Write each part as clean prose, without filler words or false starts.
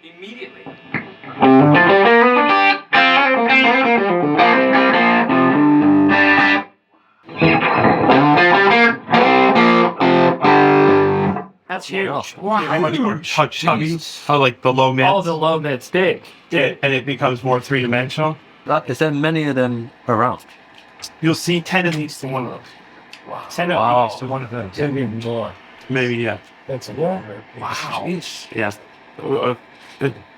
Immediately. That's huge. Wow. How much more chubby? How like the low mids? All the low mids big. And it becomes more three-dimensional. Is there many of them around? You'll see 10 of these to one of those. Wow. 10 of these to one of those. Maybe more. Maybe, yeah. That's a lot. Wow. Yeah.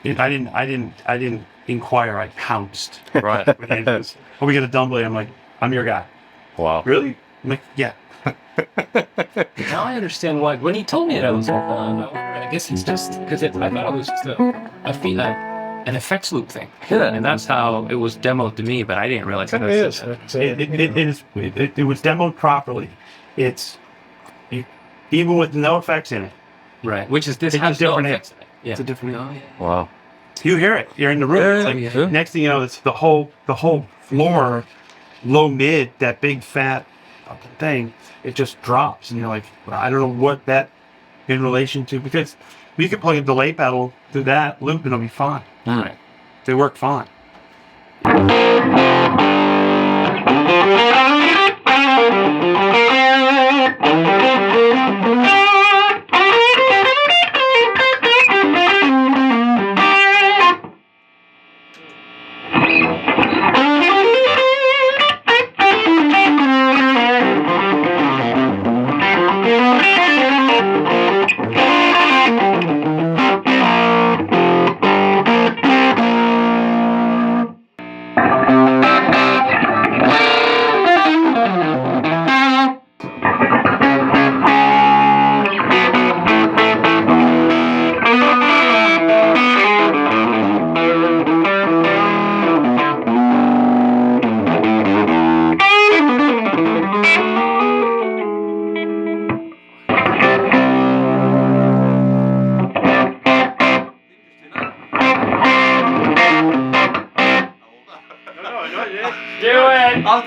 I didn't inquire. I pounced. Right. When we get a Dumbleator, I'm like, I'm your guy. Wow. Really? I'm like, yeah. Now I understand why. When he told me that, I was like, no, I guess it's just because I thought it was just an effects loop thing. Yeah. And that's how it was demoed to me, but I didn't realize that. It was demoed properly. It's even with no effects in it. Right. Which is this It's has a different no amp. effects in it. Yeah. It's a different amp. Oh, yeah. Wow. You hear it. You're in the room. It's like, next thing you know, it's the whole floor, low mid, that big fat fucking thing. It just drops, and you're like, I don't know what that in relation to, because we could plug a delay pedal through that loop and it'll be fine. Right. They work fine.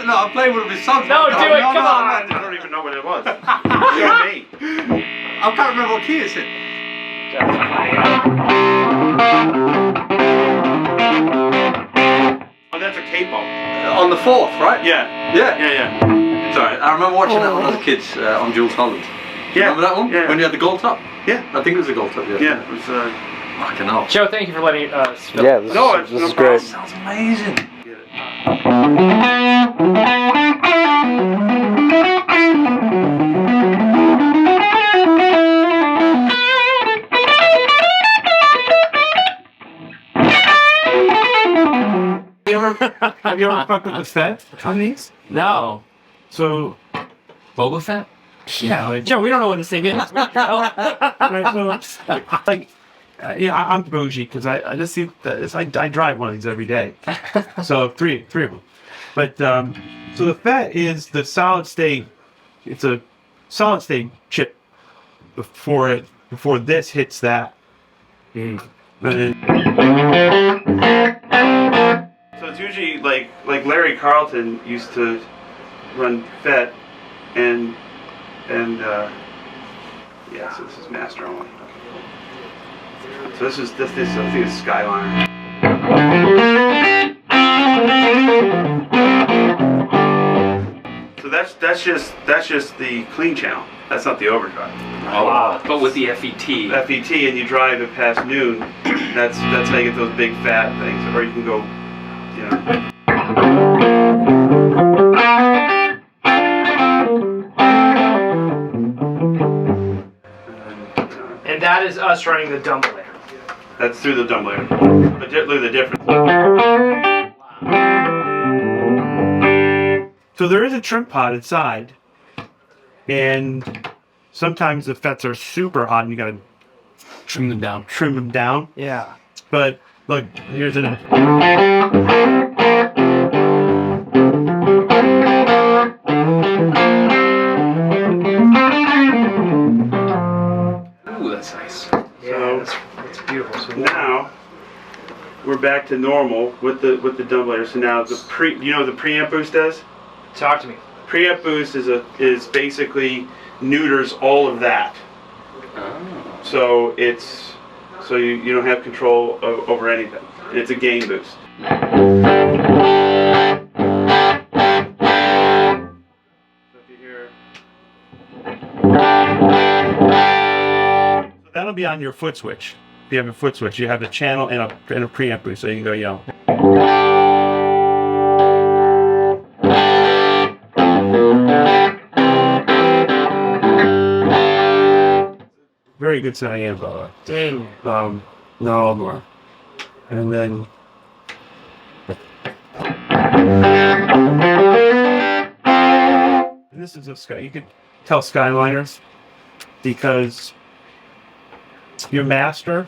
I'm playing one of his songs. No, do it, come on! I don't even know what it was. You know me. I can't remember what key it's in. Oh, that's a capo. On the 4th, right? Yeah. Yeah. Sorry, I remember watching that when I was kids on Jules Holland. Yeah. Remember that one? Yeah. When you had the gold top? Yeah. I think it was the gold top, yeah. Yeah, it was, Fucking hell. Joe, thank you for letting us film. Yeah, this is great. Sounds amazing. Have you ever fucked with the Fed on these? No. So, Boba Fett? yeah, like, Joe, we don't know what this thing is. I'm bougie because I just see that I drive one of these every day. So three of them. But so the FET is the solid state. It's a solid state chip before this hits that. So it's usually like Larry Carlton used to run FET and yeah. So this is master only. So this I think it's Skyliner. So that's just the clean channel. That's not the overdrive. Oh, wow. But with the FET. FET, and you drive it past noon. That's how you get those big fat things. Or you can go, you know. And that is us running the Dumbleator. That's through the Dumbleator. But look at the difference. So there is a trim pod inside, and sometimes the FETs are super hot and you gotta Trim them down. trim them down. Yeah. But look, here's an. we're back to normal with the Dumbleator. So now the preamp boost does? Talk to me. Preamp boost is basically neuters all of that. Oh. So you don't have control over anything. It's a gain boost. So if you hear, so that'll be on your foot switch. If you have a foot switch, you have a channel and a preamp boost, so you can go yell. Very good sounding amp, by the way. Damn. No more. And then this is you could tell Skyliners because your master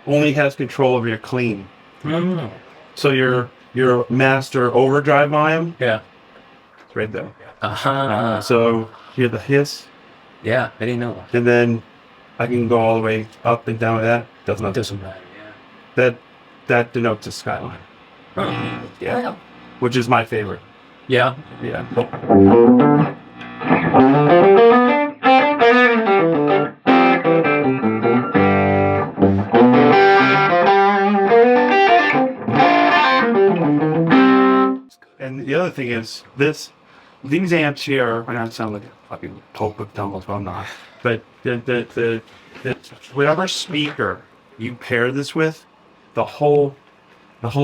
only has control over your clean. Mm. So your master overdrive volume, Yeah. it's right there. Uh-huh. So you have the hiss, Yeah, I didn't know that. and then I can go all the way up and down with that. It doesn't matter, yeah. That denotes a Skyliner. Yeah. Which is my favorite. Yeah. Yeah. And the other thing is these amps here, I don't sound like a fucking Pope of Dumbles, but I'm not. But the whatever speaker you pair this with, the whole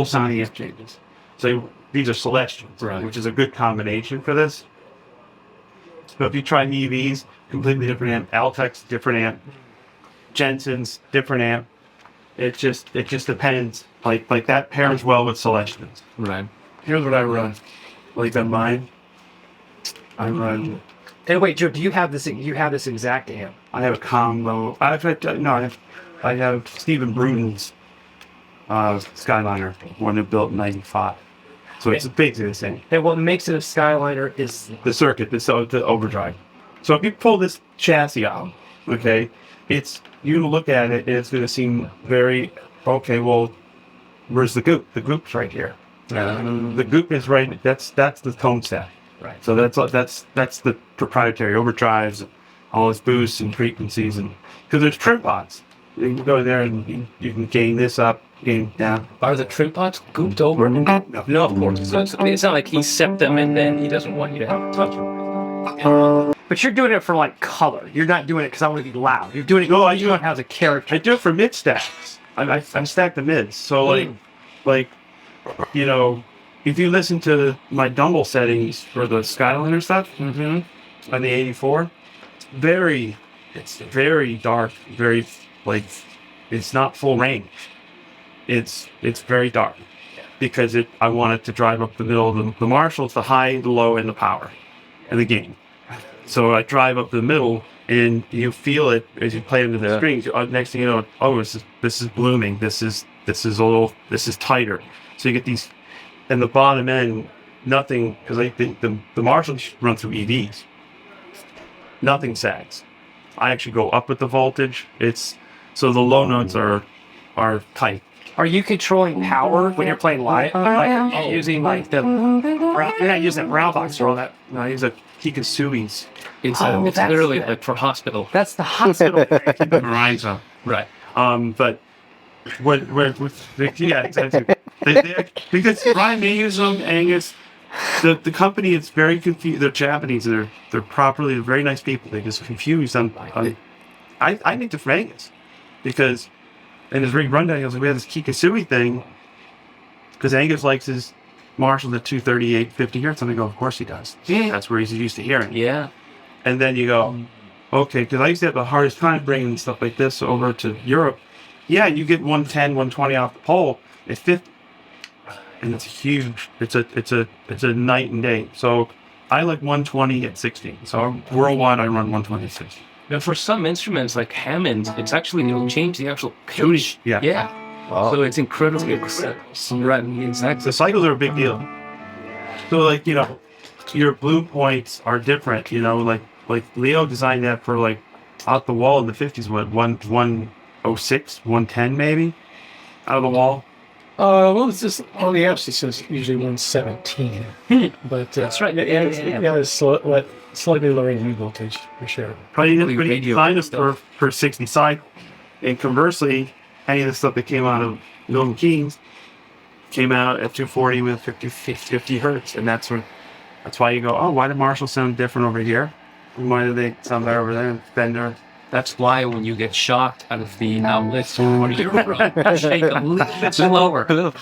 sound amp changes. So these are Celestials, Right. which is a good combination for this. So if you try EVs, completely different amp. Altec's different amp. Jensen's different amp. It just depends. Like that pairs well with Celestials. Right. Here's what I run. Like on mine, I run. And wait, Joe, do you have this? You have this exact amp? I have a combo. I have Stephen Bruton's Skyliner, one they built in '95. So it's basically the same. And what makes it a Skyliner is The circuit, the overdrive. So if you pull this chassis out, okay, you look at it and it's going to seem very okay. Well, where's the goop? The goop's right here. The goop is right. That's the tone set. right. So that's the proprietary overdrives, all its boosts and frequencies, and because there's trim pots, you can go in there and you can gain this up, gain down. Are the trim pots gooped over? No. No, of course. So it's not like he set them and then he doesn't want you to have to touch them. But you're doing it for like color. You're not doing it because I want to be loud. You're doing it. No, you want it has a character. I do it for mid stacks. I stack the mids. So like, you know, if you listen to my Dumble settings for the Skyliner stuff on the 84, it's very dark, very like, it's not full range. It's very dark because I want it to drive up the middle of the Marshalls, the high, the low, and the power, and the gain. So I drive up the middle, and you feel it as you play into the strings. Next thing you know, this is blooming. This is tighter. So you get these, and the bottom end, nothing, because I think the Marshalls run through EVs. Nothing sags. I actually go up with the voltage. So the low notes are tight. Are you controlling power when you're playing live? Like you're using like you're not using a brown box for all that. No, I use a Kikasui's. It's that's literally good. like for hospital. That's the hospital. Rhymes up. Right. But yeah, exactly. Because Ryan may use them, Angus. The company is very confused. They're Japanese. They're very nice people. They just confuse them. I think they're from Angus because in his rig rundown, he goes, we have this Kikasui thing because Angus likes his Marshall at 238, 50 hertz. And I go, of course he does. That's where he's used to hearing. Yeah. And then you go, okay, because I used to have the hardest time bringing stuff like this over to Europe. Yeah, you get 110, 120 off the pole at 50, and it's huge. It's a night and day. So I like 120 at 60. So worldwide, I run 120 at 60. Now, for some instruments like Hammond, it's actually you'll change the actual pitch. Yeah. Yeah. So it's incredibly right. Exactly. The cycles are a big deal. So like, you know, your blue points are different. You know, like Leo designed that for like out the wall in the 50s. What 106, 110 maybe out of the wall. Well, it's just on the apps. It says usually 117, but That's right. Yeah, it's slightly lower than voltage for sure. Probably Radio designed this stuff. for 60 side. And conversely, any of the stuff that came out of Milton Keynes came out at 240 with 50 hertz, and that's why you go, oh, why did Marshall sound different over here? And why did they sound better over there? Fender. That's why when you get shocked out of the outlets, when you shake a little bit slower.